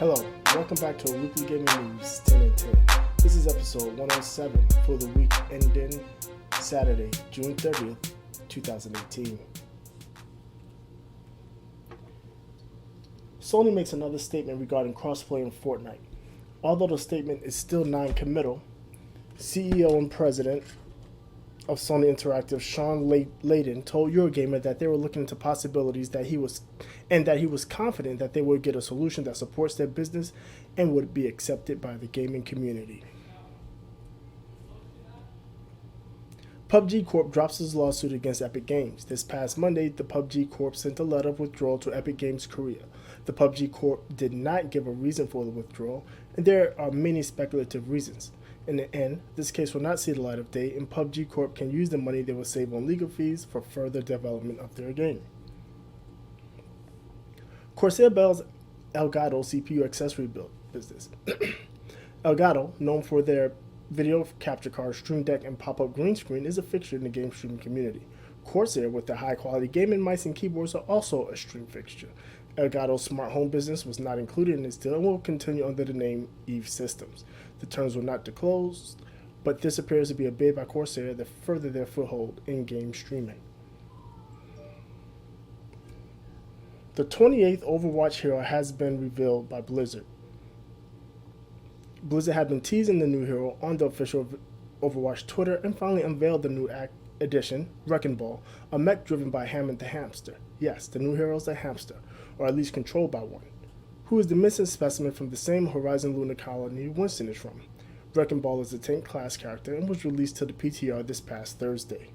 Hello, welcome back to a weekly gaming news 10 and 10. This is episode 107 for the week ending Saturday, June 30th, 2018. Sony makes another statement regarding crossplay in Fortnite. Although the statement is still non-committal, CEO and president of Sony Interactive, Sean Layden, told Eurogamer that they were looking into possibilities that he was confident that they would get a solution that supports their business and would be accepted by the gaming community. PUBG Corp drops its lawsuit against Epic Games. This past Monday, the PUBG Corp sent a letter of withdrawal to Epic Games Korea. The PUBG Corp did not give a reason for the withdrawal, and there are many speculative reasons. In the end, this case will not see the light of day, and PUBG Corp can use the money they will save on legal fees for further development of their game. Corsair builds Elgato CPU accessory build business. Elgato, known for their video capture card, stream deck, and pop-up green screen, is a fixture in the game streaming community. Corsair, with their high-quality gaming mice and keyboards, are also a stream fixture. Elgato's smart home business was not included in this deal and will continue under the name Eve Systems. The terms were not disclosed, but this appears to be a bid by Corsair that further their foothold in game streaming. The 28th Overwatch hero has been revealed by Blizzard. Blizzard had been teasing the new hero on the official Overwatch Twitter and finally unveiled the new edition, Wrecking Ball, a mech driven by Hammond the Hamster. Yes, the new hero is a hamster, or at least controlled by one, who is the missing specimen from the same Horizon lunar colony Winston is from. Wrecking Ball is a tank class character and was released to the PTR this past Thursday.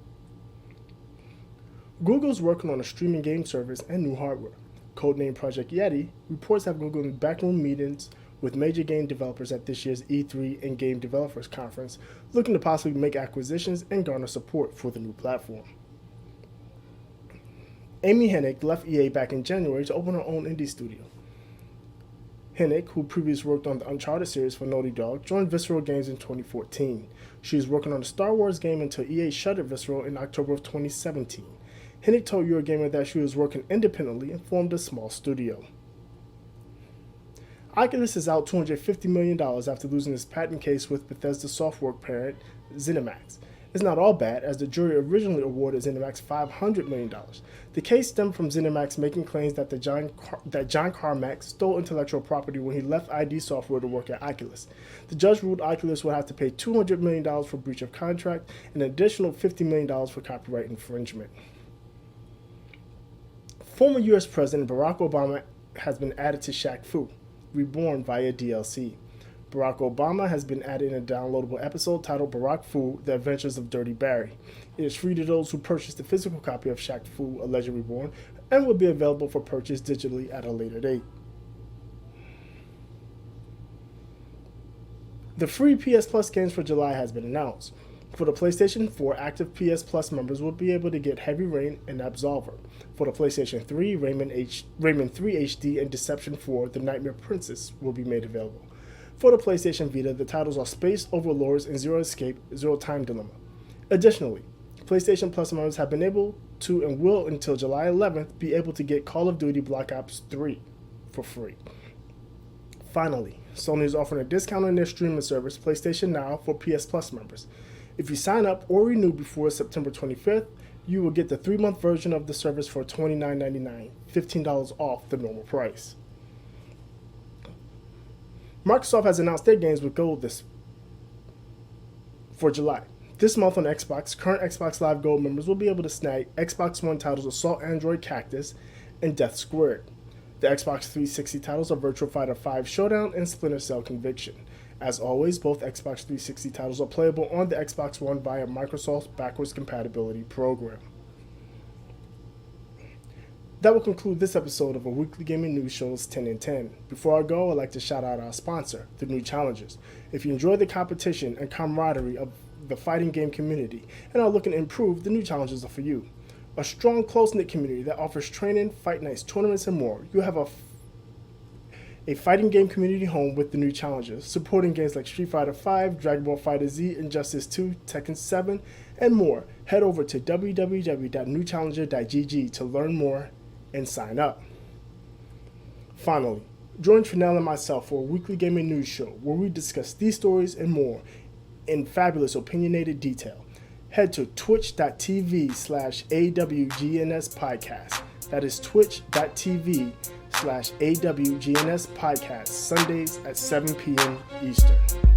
Google is working on a streaming game service and new hardware. Codenamed Project Yeti reports have Google in backroom meetings with major game developers at this year's E3 and Game Developers Conference, looking to possibly make acquisitions and garner support for the new platform. Amy Hennig left EA back in January to open her own indie studio. Hennig, who previously worked on the Uncharted series for Naughty Dog, joined Visceral Games in 2014. She was working on a Star Wars game until EA shuttered Visceral in October of 2017. Hennig told Eurogamer that she was working independently and formed a small studio. Oculus is out $250 million after losing its patent case with Bethesda software parent ZeniMax. It's not all bad, as the jury originally awarded ZeniMax $500 million. The case stemmed from ZeniMax making claims that John Carmack stole intellectual property when he left ID Software to work at Oculus. The judge ruled Oculus would have to pay $200 million for breach of contract and an additional $50 million for copyright infringement. Former U.S. President Barack Obama has been added to Shaq-Fu, reborn via DLC. Barack Obama has been added in a downloadable episode titled Barack Fu, The Adventures of Dirty Barry. It is free to those who purchase the physical copy of Shaq-Fu, Alleged Reborn, and will be available for purchase digitally at a later date. The free PS Plus games for July has been announced. For the PlayStation 4, active PS Plus members will be able to get Heavy Rain and Absolver. For the PlayStation 3, Rayman 3 HD and Deception 4, The Nightmare Princess will be made available. For the PlayStation Vita, the titles are Space Overlords and Zero Escape, Zero Time Dilemma. Additionally, PlayStation Plus members have been able to and will until July 11th be able to get Call of Duty Black Ops 3 for free. Finally, Sony is offering a discount on their streaming service, PlayStation Now, for PS Plus members. If you sign up or renew before September 25th, you will get the 3-month version of the service for $29.99, $15 off the normal price. Microsoft has announced their games with Gold for July. This month on Xbox, current Xbox Live Gold members will be able to snag Xbox One titles Assault Android Cactus and Death Squared. The Xbox 360 titles are Virtua Fighter 5 Showdown and Splinter Cell Conviction. As always, both Xbox 360 titles are playable on the Xbox One via Microsoft's backwards compatibility program. That will conclude this episode of a weekly gaming news show's 10 and 10. Before I go, I'd like to shout out our sponsor, the New Challengers. If you enjoy the competition and camaraderie of the fighting game community and are looking to improve, the New Challengers are for you. A strong, close-knit community that offers training, fight nights, tournaments, and more. You have a fighting game community home with the New Challengers, supporting games like Street Fighter V, Dragon Ball FighterZ, Injustice 2, Tekken 7, and more. Head over to www.newchallenger.gg to learn more and sign up. Finally, Join Trinell and myself for a weekly gaming news show where we discuss these stories and more in fabulous opinionated detail. Head to twitch.tv/AWGNS podcast. That is twitch.tv/AWGNS podcast, Sundays at 7 p.m. Eastern.